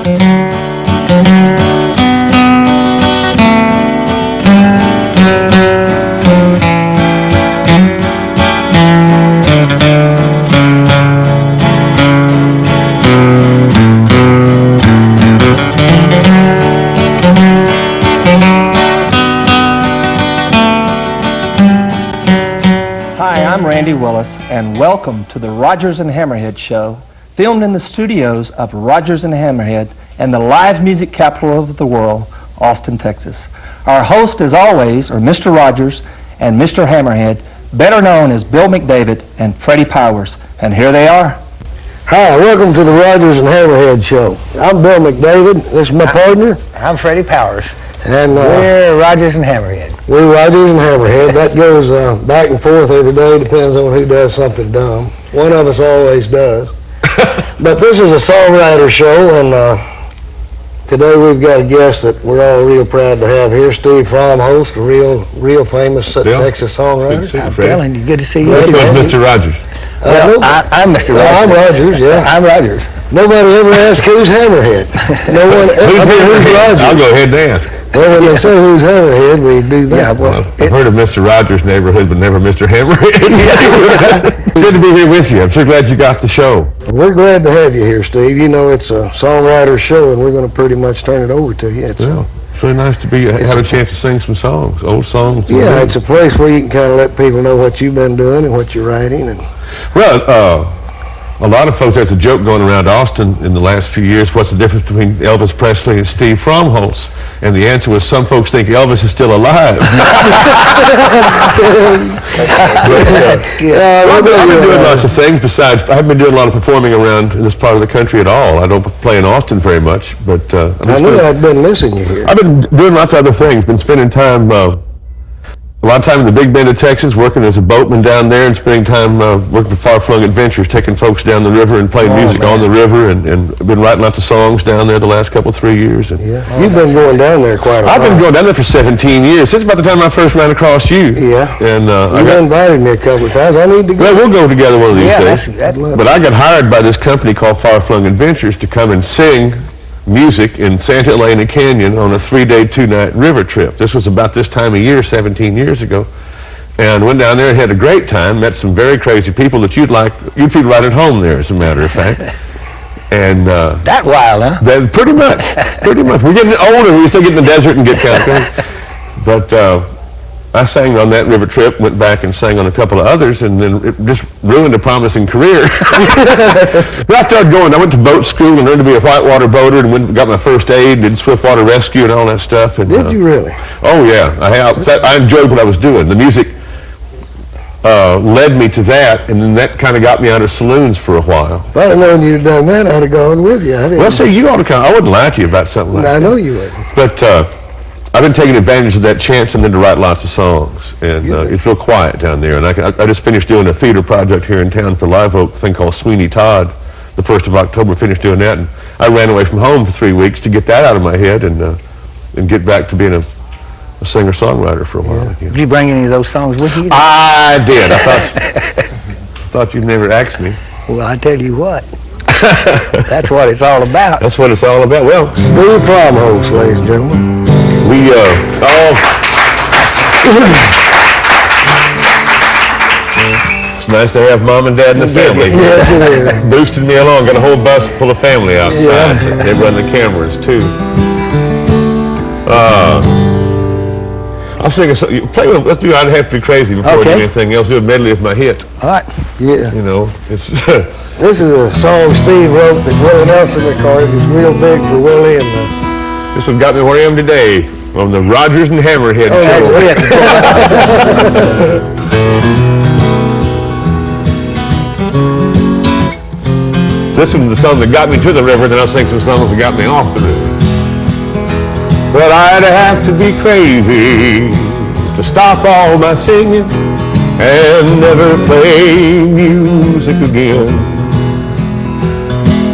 I'm Randy Willis, and welcome to the Rodgers and Hammerhead Show, filmed in the studios of Rodgers and Hammerhead and the live music capital of the world, Austin, Texas. Our hosts, as always, are Mr. Rodgers and Mr. Hammerhead, better known as Bill McDavid and Freddie Powers. And here they are. Hi, welcome to the Rodgers and Hammerhead Show. I'm Bill McDavid. This is my partner. I'm Freddie Powers. And we're Rodgers and Hammerhead. We're Rodgers and Hammerhead. That goes back and forth every day, depends on who does something dumb. One of us always does. But this is a songwriter show, and today we've got a guest that we're all real proud to have here, Steve Fromholtz, a real famous Texas songwriter. I'm telling you, good to see you. Mr. Rodgers. Well, I'm Mr. Rodgers. I'm Rodgers, yeah. I'm Rodgers. Nobody ever asks who's Hammerhead. No one who's Rodgers. I'll go ahead and ask. Well, when they say who's Hammerhead, we do that. Yeah, well, I've heard of Mr. Rogers' neighborhood, but never Mr. Hammerhead. It's good to be here with you. I'm so glad you got the show. We're glad to have you here, Steve. You know, it's a songwriter show, and we're going to pretty much turn it over to you. It's really nice to have a chance to sing some songs, old songs. Yeah, it's a place where you can kind of let people know what you've been doing and what you're writing. And well, a lot of folks, there's a joke going around Austin in the last few years, what's the difference between Elvis Presley and Steve Fromholtz? And the answer was some folks think Elvis is still alive. I've been doing lots of things besides, I haven't been doing a lot of performing around in this part of the country at all. I don't play in Austin very much, but I knew I'd been missing you here. I've been doing lots of other things, been spending time a lot of time in the Big Bend of Texas, working as a boatman down there, and spending time working for Far Flung Adventures, taking folks down the river and playing music on the river, and been writing lots of songs down there the last couple, 3 years. And you've been going down there quite a while. I've been going down there for 17 years, since about the time I first ran across you. Yeah. And you invited me a couple of times. I need to go. Well, we'll go together one of these days. But I got hired by this company called Far Flung Adventures to come and sing music in Santa Elena Canyon on a 3-day, 2-night river trip. This was about this time of year, 17 years ago. And went down there and had a great time, met some very crazy people that you'd feel right at home there, as a matter of fact. And that wild, huh? Pretty much. We're getting older, we still get in the desert and get kind of crazy. But I sang on that river trip, went back and sang on a couple of others, and then it just ruined a promising career. But I started going. I went to boat school and learned to be a whitewater boater, and got my first aid, did swiftwater rescue and all that stuff. And, did you really? Oh yeah, I enjoyed what I was doing. The music led me to that, and then that kind of got me out of saloons for a while. If I'd have known you'd done that, I'd have gone with you. Well, see, you ought to I wouldn't lie to you about something like that. I know you wouldn't. But I've been taking advantage of that chance and then to write lots of songs, and it's real quiet down there. And I just finished doing a theater project here in town for Live Oak, a thing called Sweeney Todd, the 1st of October. Finished doing that, and I ran away from home for 3 weeks to get that out of my head and get back to being a singer-songwriter for a while. Yeah. Did you bring any of those songs with you? I did. I thought you'd never asked me. Well, I tell you what. That's what it's all about. That's what it's all about. Well, Steve Fromholtz, ladies and gentlemen. It's nice to have mom and dad and the family. Yes, it is. Boosted me along. Got a whole bus full of family outside. Yeah. They run the cameras too. I'll sing a song. Play with. Let's do. I'd have to be crazy before I do anything else. Do a medley of my hit. All right. Yeah. You know, it's. This is a song Steve wrote that Willie Nelson recorded. It was real big for Willie, and this one got me where I am today on the Rodgers and Hammerhead show. This one's the song that got me to the river, then I'll sing some songs that got me off the river. But I'd have to be crazy to stop all my singing and never play music again.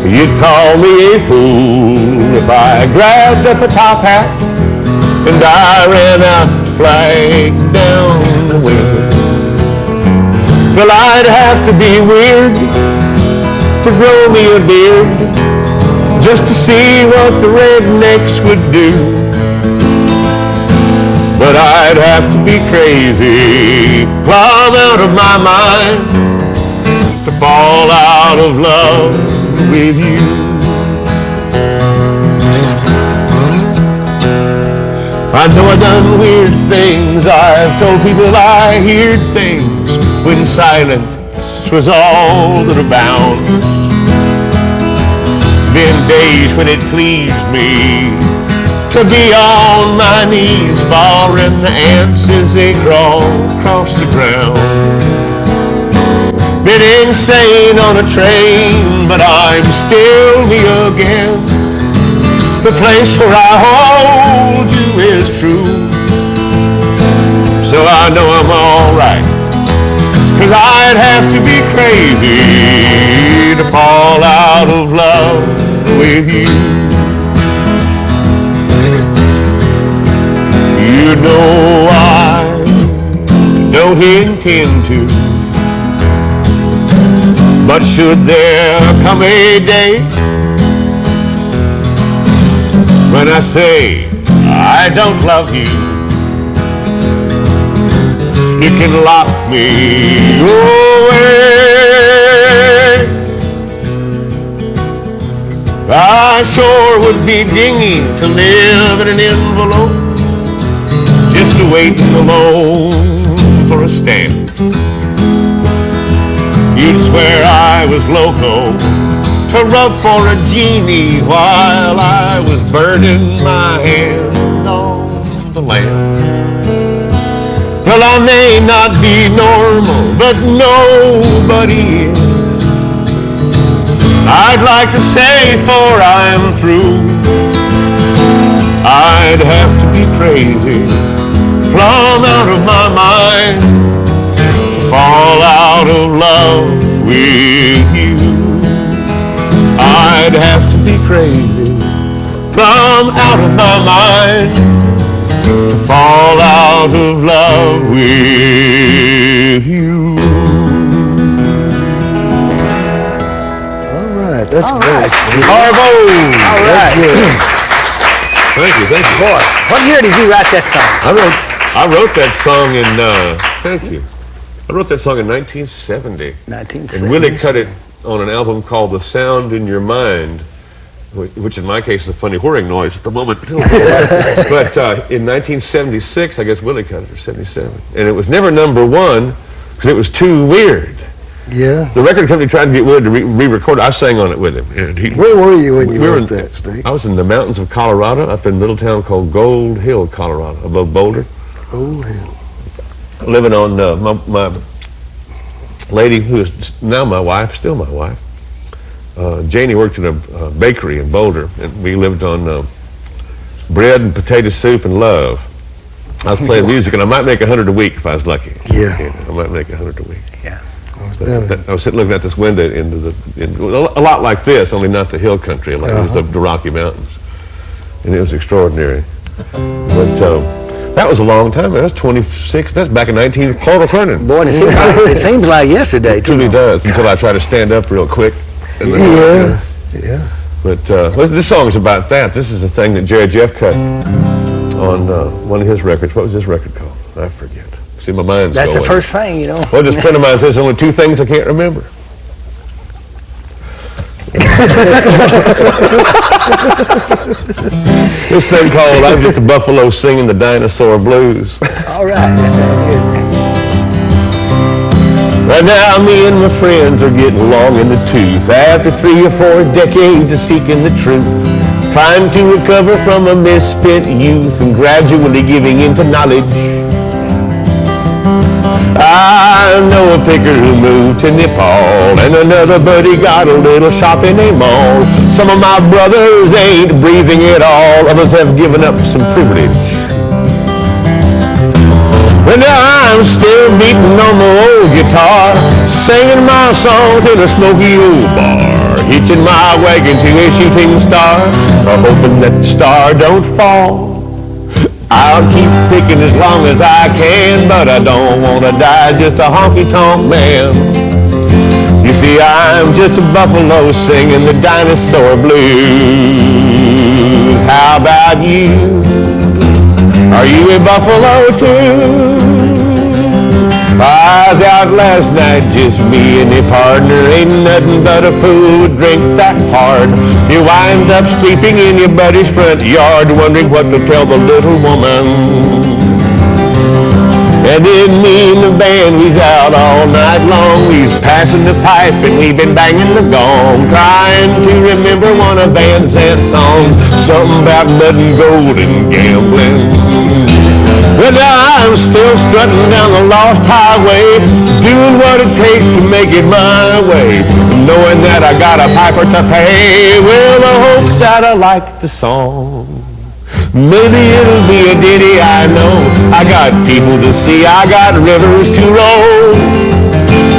You'd call me a fool if I grabbed up a top hat and I ran out to flag down the wind. Well, I'd have to be weird to grow me a beard just to see what the rednecks would do. But I'd have to be crazy, plumb out of my mind, to fall out of love with you. I know I've done weird things, I've told people I heard things when silence was all that abounds. Been days when it pleased me to be on my knees, following the ants as they crawl across the ground. Been insane on a train, but I'm still me again. The place where I hold you is true, so I know I'm alright, 'cause I'd have to be crazy to fall out of love with you. You know I don't intend to, but should there come a day when I say I don't love you, you can lock me away. I sure would be dingy to live in an envelope, just waiting alone for a stamp. You'd swear I was loco to rub for a genie while I was burning my hand on the lamp. Well, I may not be normal, but nobody is. I'd like to say, for I'm through, I'd have to be crazy, plumb out of my mind, to fall out of love with you. I'd have to be crazy, plumb out of my mind, to fall out of love with you. All right, that's All great. right. Bravo! All right. Thank you. Boy, what year did you write that song? I wrote that song in, thank you. I wrote that song in 1970. 1970. And Willie cut it on an album called The Sound in Your Mind, which in my case is a funny whirring noise at the moment. But in 1976, I guess Willie cut it, or 77. And it was never number one because it was too weird. Yeah. The record company tried to get Willie to re-record it. I sang on it with him. And Where were you when you we were wrote that, Steve? I was in the mountains of Colorado, up in a little town called Gold Hill, Colorado, above Boulder. Gold Hill. Living on my lady, who is now my wife, still my wife. Janie worked in a bakery in Boulder, and we lived on bread and potato soup and love. I was playing music, and I might make $100 a week if I was lucky. Yeah. I might make $100 a week. Yeah. I was sitting looking at this window into a lot like this, only not the hill country, like it was the Rocky Mountains, and it was extraordinary. But that was a long time. That was 26. That's back in 19 Chloroquine. Boy, it seems like yesterday. It truly does, until I try to stand up real quick. And then, Yeah. But this song is about that. This is a thing that Jerry Jeff cut on one of his records. What was this record called? I forget. See, my mind's That's going. the first thing, you know. Well, this friend of mine says only two things I can't remember. This thing called I'm Just a Buffalo Singing the Dinosaur Blues. All right, that sounds good. Right now, me and my friends are getting long in the tooth after 3 or 4 decades of seeking the truth, trying to recover from a misspent youth and gradually giving into knowledge. I know a picker who moved to Nepal, and another buddy got a little shop in a mall. Some of my brothers ain't breathing at all, others have given up some privilege. But now I'm still beating on my old guitar, singing my songs in a smoky old bar, hitching my wagon to a shooting star, hoping that the star don't fall. I'll keep picking as long as I can, but I don't want to die just a honky-tonk man. You see, I'm just a buffalo singing the dinosaur blues. How about you? Are you a buffalo too? I was out last night, just me and a partner. Ain't nothing but a fool would drink that hard. You wind up sleeping in your buddy's front yard, wondering what to tell the little woman. And it me and the band, we's out all night long. We's passing the pipe and we've been banging the gong, trying to remember one of Van Zant's songs, something about blood and gold and gambling. Well, now I'm still strutting down the lost highway, doing what it takes to make it my way, knowing that I got a piper to pay. Well, I hope that I like the song. Maybe it'll be a ditty, I know. I got people to see, I got rivers to roll.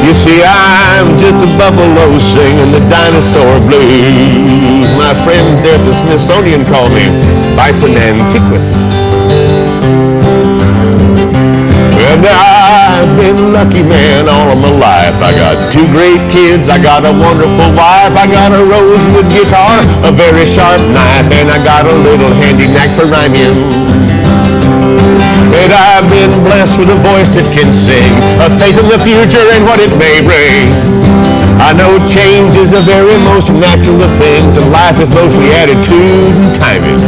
You see, I'm just a buffalo singing the dinosaur blues. My friend there at the Smithsonian called me Bison Antiquus. Well, I've been lucky, man, all of my life. I got 2 great kids, I got a wonderful wife, I got a rosewood guitar, a very sharp knife, and I got a little handy knack for rhyming. And I've been blessed with a voice that can sing, a faith in the future and what it may bring. I know change is a very most natural thing, to life is mostly attitude and timing.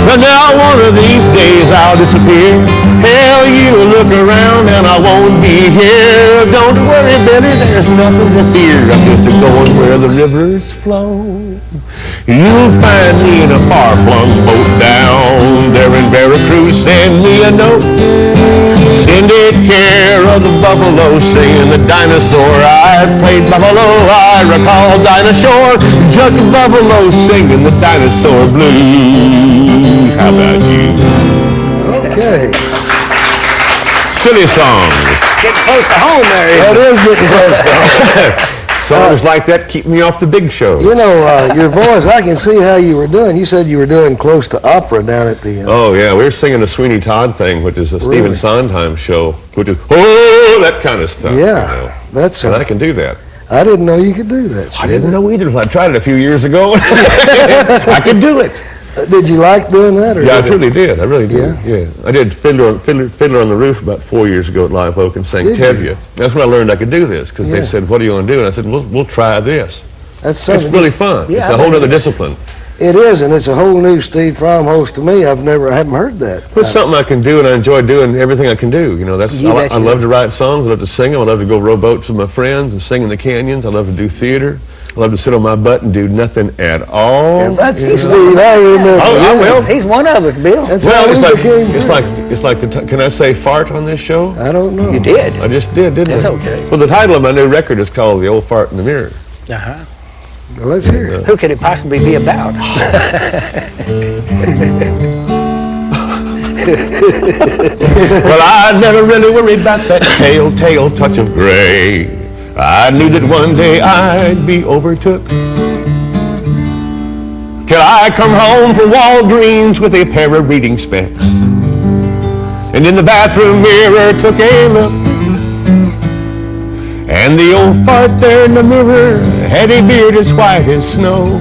But now one of these days I'll disappear. Hell, you look around and I won't be here. Don't worry, Billy, there's nothing to fear. I'm just going where the rivers flow. You'll find me in a far-flung boat down there in Veracruz. Send me a note. Send it care of the buffalo singing the dinosaur. I played buffalo, I recall dinosaur. Just a buffalo singing the dinosaur blues. How about you? Okay. Silly songs. Getting close to home there. That is getting close to home. Songs like that keep me off the big show. You know, your voice, I can see how you were doing. You said you were doing close to opera down at the... Oh, yeah, we were singing a Sweeney Todd thing, which is a Really? Stephen Sondheim show, which is, oh, that kind of stuff. Yeah, You know. that's... And I can do that. I didn't know you could do that. I didn't know either. I tried it a few years ago. I could do it. Did you like doing that? Or Yeah, I did really did. I really did. Yeah? Yeah. I did Fiddler on the Roof about 4 years ago at Live Oak and sang Did you? Tevye. That's when I learned I could do this, because Yeah. they said, what do you want to do? And I said, we'll try this. That's It's something. really fun. Yeah, It's I a whole bet other it is. discipline. It is, and it's a whole new Steve Fromholtz to me. I haven't heard that. It's something I can do, and I enjoy doing everything I can do. You know, that's You bet I you love do. to write songs. I love to sing them. I love to go row boats with my friends and sing in the canyons. I love to do theater. I love to sit on my butt and do nothing at all. And that's the Steve I remember. Oh, I will. He's one of us, Bill. That's Well, how it's we like became it's like can I say fart on this show? I don't know. You did. I just did, didn't That's I? okay. Well, the title of my new record is called "The Old Fart in the Mirror." Uh-huh. Well, let's hear it. Who could it possibly be about? Well, I never really worried about that telltale touch of gray. I knew that one day I'd be overtook. Till I come home from Walgreens with a pair of reading specs. And in the bathroom mirror took a look. And the old fart there in the mirror had a beard as white as snow.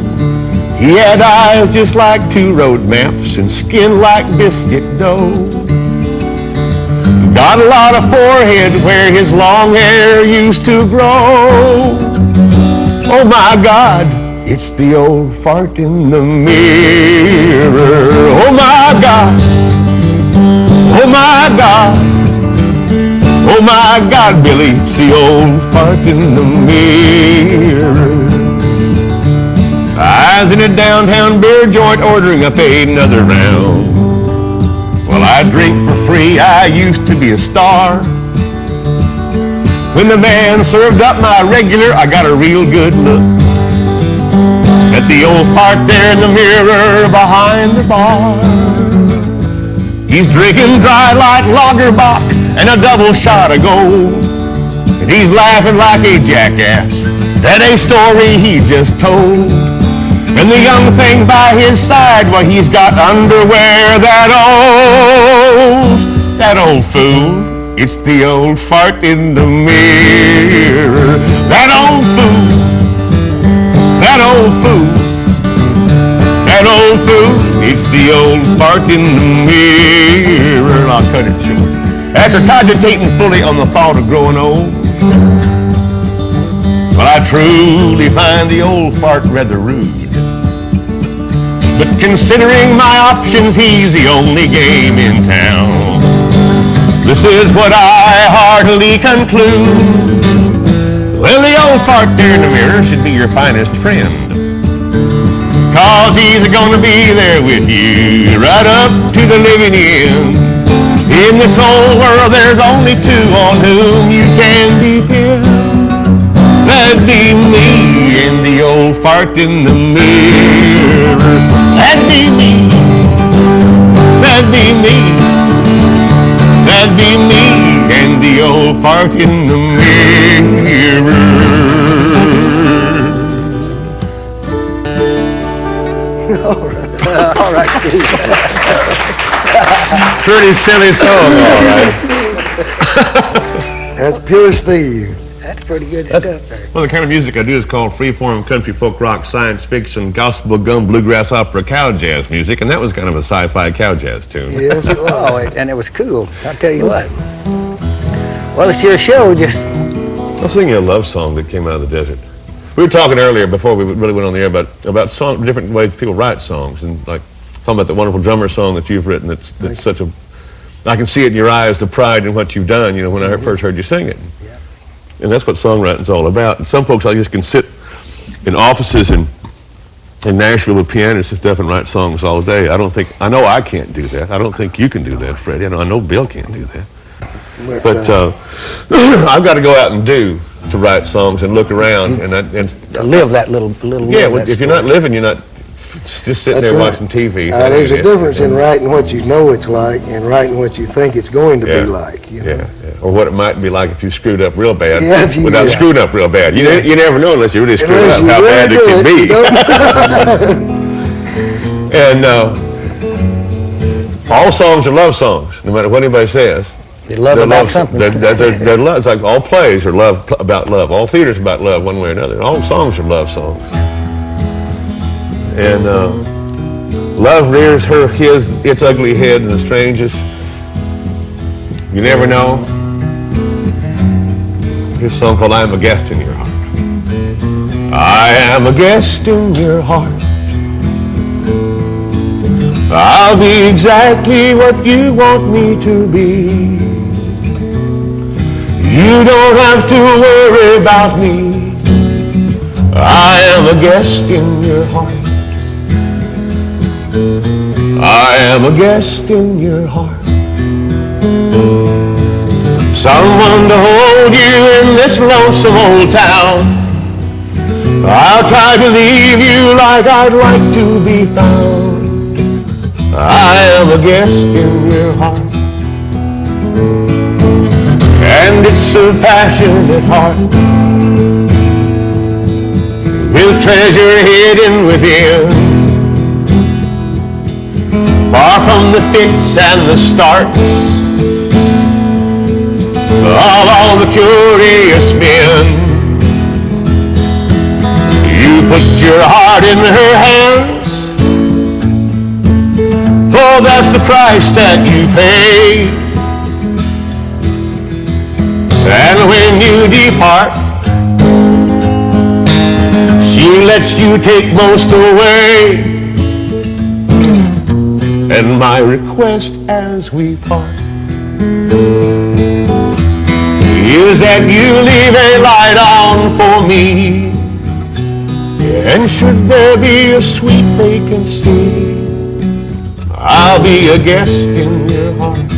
He had eyes just like 2 road maps and skin like biscuit dough. Got a lot of forehead where his long hair used to grow. Oh my God, it's the old fart in the mirror. Oh my God, oh my God, oh my God, Billy, it's the old fart in the mirror. I was in a downtown beer joint ordering up another round. Well, I drink for free, I used to be a star. When the man served up my regular, I got a real good look at the old fart there in the mirror behind the bar. He's drinking dry light Lagerbach and a double shot of gold. And he's laughing like a jackass at a story he just told. And the young thing by his side, well, he's got underwear that old fool it's the old fart in the mirror. That old fool, that old fool, that old fool, it's the old fart in the mirror. I'll cut it short. After cogitating fully on the thought of growing old, well, I truly find the old fart rather rude. But considering my options, he's the only game in town. This is what I heartily conclude. Well, the old fart there in the mirror should be your finest friend, 'cause he's gonna be there with you right up to the living end. In this old world, there's only two on whom you can depend. That'd be me and the old fart in the mirror. That'd be me. That'd be me. That'd be me and the old fart in the mirror. All right, Steve. Pretty silly song, all right. That's pure Steve. That's pretty good stuff there. Well, the kind of music I do is called freeform country, folk rock, science fiction, gospel, gum, bluegrass, opera, cow jazz music, and that was kind of a sci-fi cow jazz tune. Yes, it was. Oh, and it was cool. I'll tell you what. Well, it's your show. Just I'll sing you a love song that came out of the desert. We were talking earlier before we really went on the air about song, different ways people write songs, and like talking about that wonderful drummer song that you've written. That's such a, I can see it in your eyes, the pride in what you've done. You know, when I first heard you sing it. And that's what songwriting's all about. And some folks, I just can sit in offices in Nashville with pianists and stuff and write songs all day. I know I can't do that. I don't think you can do that, Freddie. I know Bill can't do that. But I've got to go out and to write songs and look around and live that little. Yeah, well, if you're not living, you're not just sitting there watching TV. There's a difference in writing what you know it's like and writing what you think it's going to be like. You know? Yeah. Or what it might be like if you screwed up real bad without screwing up real bad. You never know unless you really screw up how bad it can be. And all songs are love songs, no matter what anybody says. They love about something. They're love. It's like all plays are about love. All theater's about love one way or another. All songs are love songs. And love rears its ugly head in the strangest. You never know. Here's a song called I Am a Guest in Your Heart. I am a guest in your heart. I'll be exactly what you want me to be. You don't have to worry about me. I am a guest in your heart. I am a guest in your heart. Someone to hold you in this lonesome old town. I'll try to leave you like I'd like to be found. I am a guest in your heart. And it's a passionate heart with treasure hidden within. Far from the fits and the starts of all the curious men. You put your heart in her hands, for that's the price that you pay. And when you depart, she lets you take most away. And my request as we part is that you leave a light on for me. And should there be a sweet vacancy, I'll be a guest in your heart.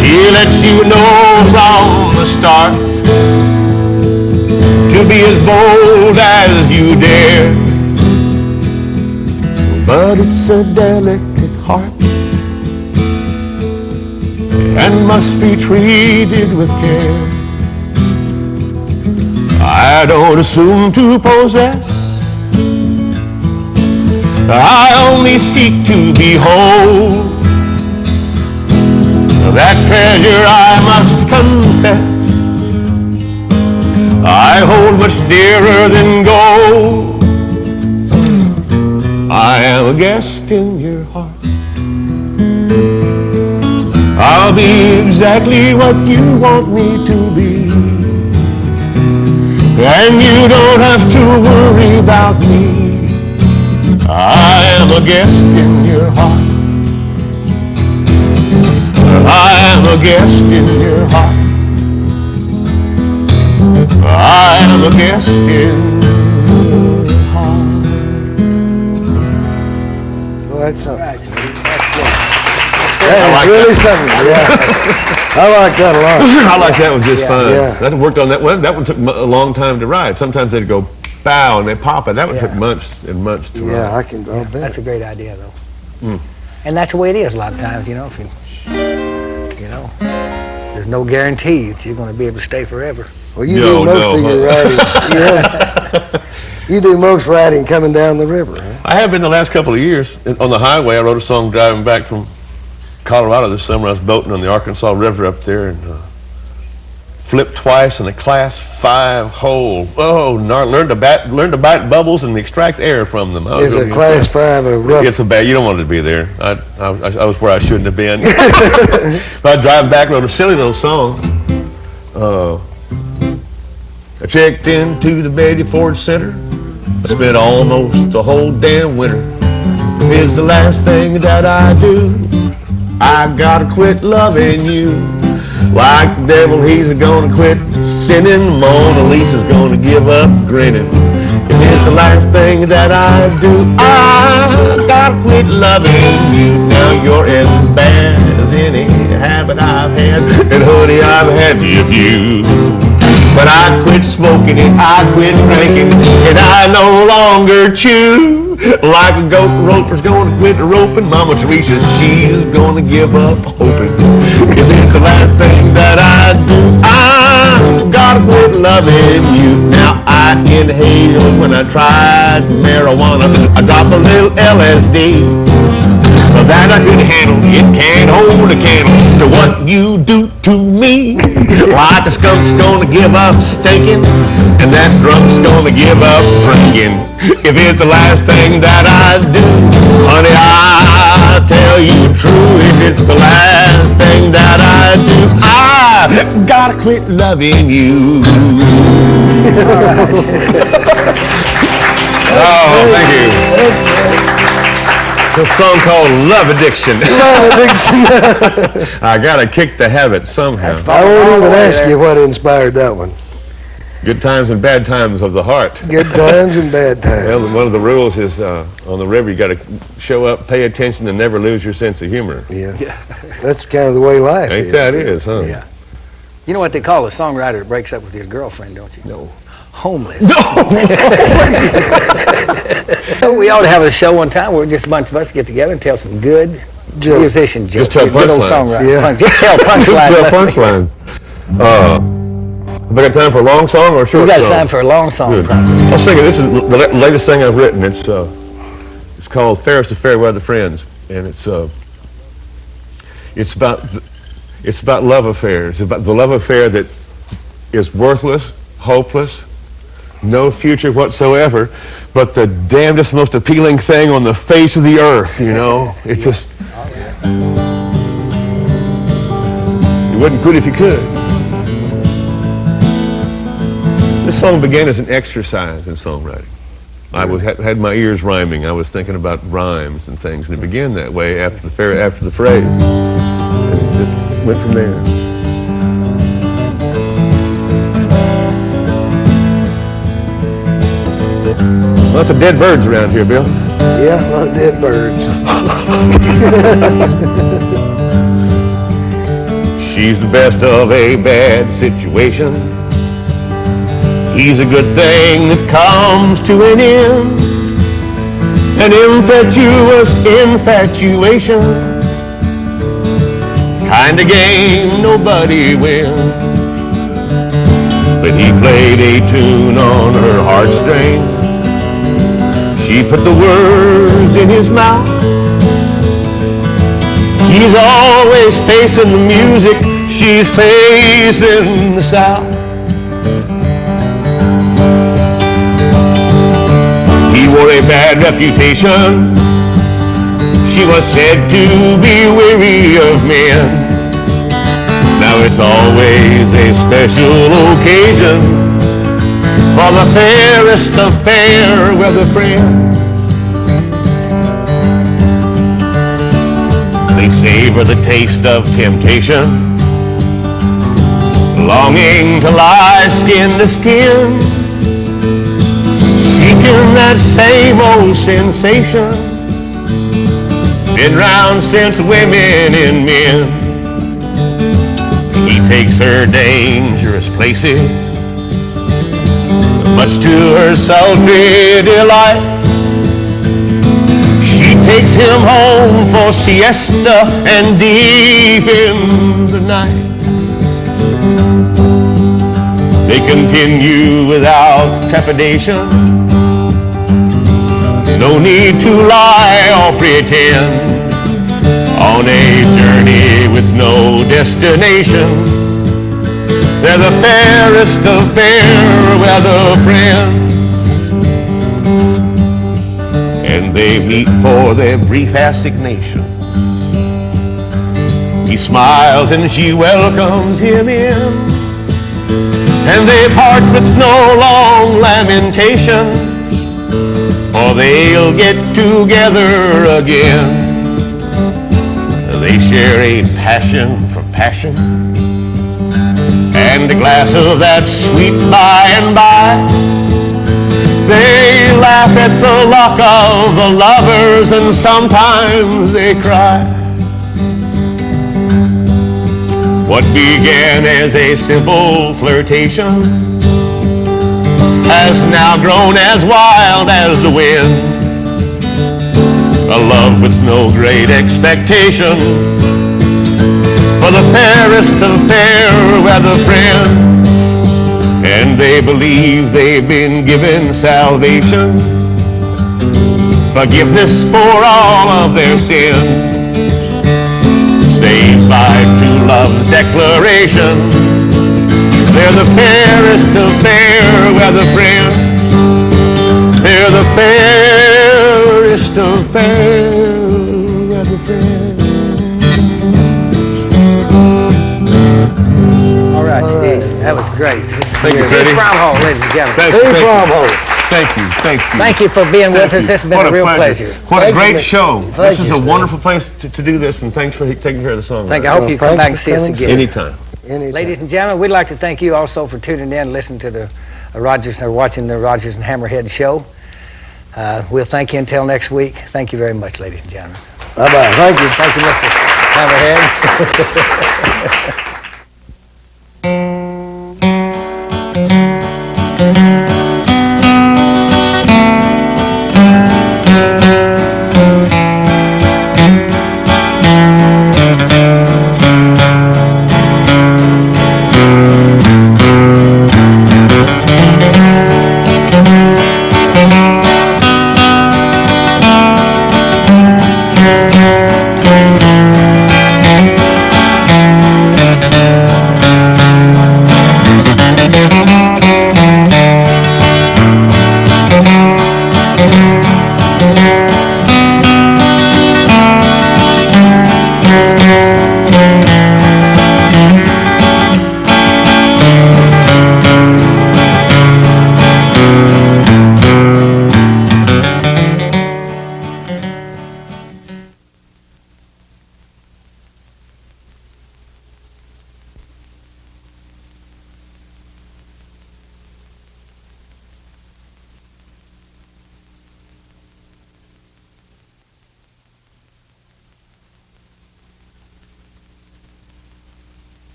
She lets you know from the start to be as bold as you dare. But it's a delicate heart and must be treated with care. I don't assume to possess, I only seek to behold that treasure I must confess I hold much dearer than gold. I am a guest in your heart. I'll be exactly what you want me to be, and you don't have to worry about me. I am a guest in your heart. I am a guest in your heart. I am a guest in your heart. Well, that's something. Right, Steve. That's good. That's really something, yeah. I like that a lot. I like that one just fine. Yeah. That one worked on that one. That one took a long time to write. Sometimes they'd go bow and they pop it. That one took months and months to write. Yeah, I'll bet. That's a great idea, though. And that's the way it is a lot of times, you know. If you know, there's no guarantee that you're going to be able to stay forever. Well, you do most of your writing. Yeah. You do most writing coming down the river, huh? I have been the last couple of years. On the highway, I wrote a song driving back from Colorado this summer. I was boating on the Arkansas River up there and flipped twice in a Class 5 hole. Oh, learned to bite bubbles and extract air from them. Is a Class 5 a rough? It's a bad. You don't want to be there. I was where I shouldn't have been. But I driving back, wrote a silly little song. I checked into the Betty Ford Center. I spent almost the whole damn winter. It's the last thing that I do. I gotta quit loving you. Like the devil, he's gonna quit sinning. Mona Lisa's gonna give up grinning. If it's the last thing that I do, I gotta quit loving you. Now you're as bad as any habit I've had, and honey, I've had a few. But I quit smoking it, I quit drinking, and I no longer chew. Like a goat roper's gonna quit roping, Mama Teresa, she's gonna give up hoping. If it's the last thing that I do, I gotta quit loving you. Now I inhale when I tried marijuana, I drop a little LSD. But that I couldn't handle, it can't hold a candle to what you do to me. Like a skunk's gonna give up stinking, and that drunk's gonna give up drinking. If it's the last thing that I do, honey, I tell you true. If it's the last thing that I do, I gotta quit loving you. Oh, thank you. That's great. A song called Love Addiction. Love Addiction. I gotta kick the habit somehow. I won't even ask you what inspired that one. Good times and bad times of the heart. Good times and bad times. Well, one of the rules is on the river, you gotta show up, pay attention, and never lose your sense of humor. Yeah. That's kind of the way life is. Ain't that is, huh? Yeah. You know what they call a songwriter that breaks up with his girlfriend, don't you? No. Homeless. No. We ought to have a show one time where just a bunch of us get together and tell some good musician jokes. Just tell good old punchlines. songwriter. Yeah. Just tell punchlines. Tell punchlines. Have I got time for a long song or a short We got song? time for a long song. Good. Probably. I'll sing it. This is the latest thing I've written. It's called Fairest of Fair Weather Friends, and it's about love affairs. It's about the love affair that is worthless, hopeless, no future whatsoever, but the damnedest, most appealing thing on the face of the earth, you know? It's just... You wouldn't quit if you could. This song began as an exercise in songwriting. I had my ears rhyming. I was thinking about rhymes and things, and it began that way after the phrase. And it just went from there. Lots of dead birds around here, Bill. Yeah, a lot of dead birds. She's the best of a bad situation. He's a good thing that comes to an end. An impetuous infatuation. Kind of game nobody wins. But he played a tune on her heartstrings. She put the words in his mouth. He He's always facing the music, she's facing the south. He wore a bad reputation, she was said to be weary of men. Now it's always a special occasion for the fairest of fair weather friends. They savor the taste of temptation, longing to lie skin to skin, seeking that same old sensation. Been round since women and men. He takes her dangerous places, much to her sultry delight. She takes him home for siesta and deep in the night. They continue without trepidation, no need to lie or pretend, on a journey with no destination. They're the fairest of fair weather friends, and they meet for their brief assignation. He smiles and she welcomes him in, and they part with no long lamentation, for they'll get together again. They share a passion for passion, and a glass of that sweet by and by. They laugh at the luck of the lovers, and sometimes they cry. What began as a simple flirtation has now grown as wild as the wind. A love with no great expectation for the fairest of fair weather friends. And they believe they've been given salvation, forgiveness for all of their sins, saved by true love's declaration. They're the fairest of fair weather friends. They're the fairest of fair weather friends. All right, Steve, that was great. Thank you, Freddie. Steve Fromholtz, ladies and gentlemen. Steve Fromholtz. Thank you, thank you. Thank you for being with us. It's been What a real pleasure. What a Thank you, great Mick. show. Thank This is you, a Steve. wonderful place to do this, and thanks for taking care of the song. I hope you come thank back you and see for us coming. again. Anytime. Anytime. Ladies and gentlemen, we'd like to thank you also for tuning in and listening to the Rogers, or watching the Rogers and Hammerhead show. We'll thank you until next week. Thank you very much, ladies and gentlemen. Bye-bye. Thank you. Thank you, Mr. Hammerhead.